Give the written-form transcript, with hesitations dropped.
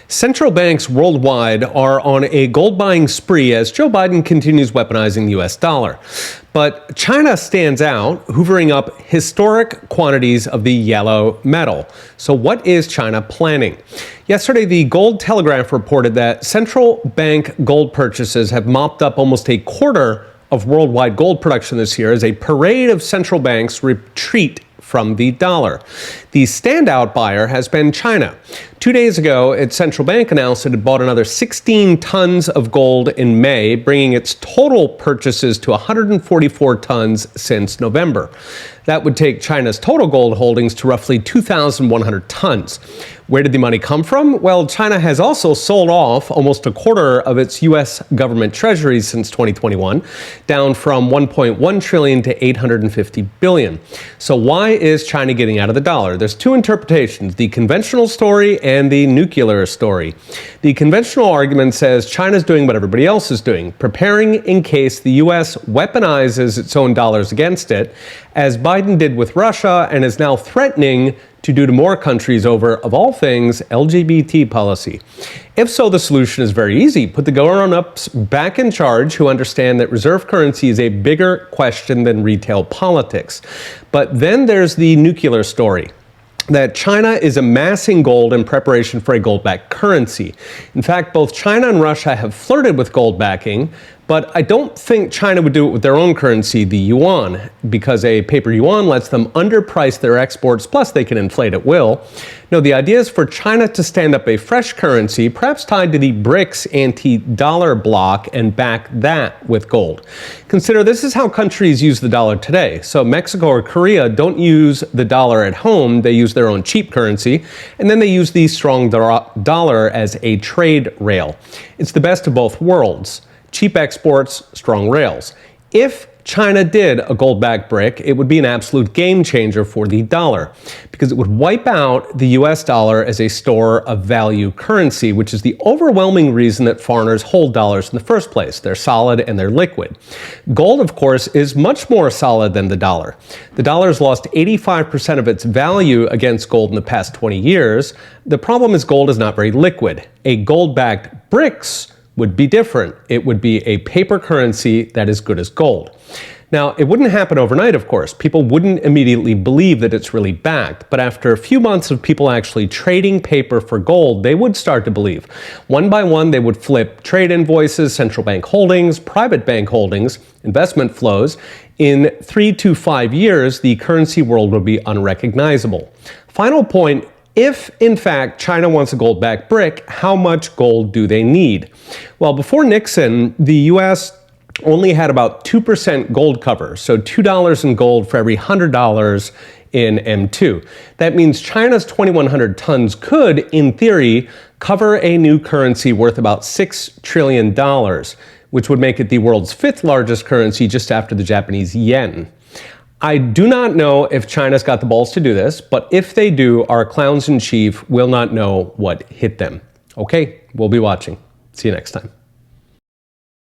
Central banks worldwide are on a gold buying spree as Joe Biden continues weaponizing the U.S. dollar. But China stands out, hoovering up historic quantities of the yellow metal. So what is China planning? Yesterday, the Gold Telegraph reported that central bank gold purchases have mopped up almost a quarter of worldwide gold production this year as a parade of central banks retreat from the dollar. The standout buyer has been China. 2 days ago, its central bank announced it had bought another 16 tons of gold in May, bringing its total purchases to 144 tons since November. That would take China's total gold holdings to roughly 2,100 tons. Where did the money come from? Well, China has also sold off almost a quarter of its U.S. government treasuries since 2021, down from 1.1 trillion to 850 billion. So why is China getting out of the dollar? There's two interpretations, the conventional story and the nuclear story. The conventional argument says China's doing what everybody else is doing, preparing in case the U.S. weaponizes its own dollars against it, as Biden did with Russia and is now threatening to do to more countries over, of all things, LGBT policy. If so, the solution is very easy. Put the grown-ups back in charge who understand that reserve currency is a bigger question than retail politics. But then there's the nuclear story, that China is amassing gold in preparation for a gold-backed currency. In fact, both China and Russia have flirted with gold backing, but I don't think China would do it with their own currency, the yuan, because a paper yuan lets them underprice their exports, plus they can inflate at will. No, the idea is for China to stand up a fresh currency, perhaps tied to the BRICS anti-dollar bloc, and back that with gold. Consider this is how countries use the dollar today. So Mexico or Korea don't use the dollar at home, they use their own cheap currency, and then they use the strong dollar as a trade rail. It's the best of both worlds. Cheap exports, strong rails. If China did a gold-backed brick, it would be an absolute game changer for the dollar because it would wipe out the US dollar as a store of value currency, which is the overwhelming reason that foreigners hold dollars in the first place. They're solid and they're liquid. Gold, of course, is much more solid than the dollar. The dollar has lost 85% of its value against gold in the past 20 years. The problem is gold is not very liquid. A gold-backed BRICS would be different. It would be a paper currency that is good as gold. Now, it wouldn't happen overnight, of course. People wouldn't immediately believe that it's really backed. But after a few months of people actually trading paper for gold, they would start to believe. One by one, they would flip trade invoices, central bank holdings, private bank holdings, investment flows. In 3 to 5 years, the currency world would be unrecognizable. Final point. If, in fact, China wants a gold-backed brick, how much gold do they need? Well, before Nixon, the U.S. only had about 2% gold cover, so $2 in gold for every $100 in M2. That means China's 2,100 tons could, in theory, cover a new currency worth about $6 trillion, which would make it the world's fifth largest currency just after the Japanese yen. I do not know if China's got the balls to do this, but if they do, our clowns in chief will not know what hit them. Okay, we'll be watching. See you next time.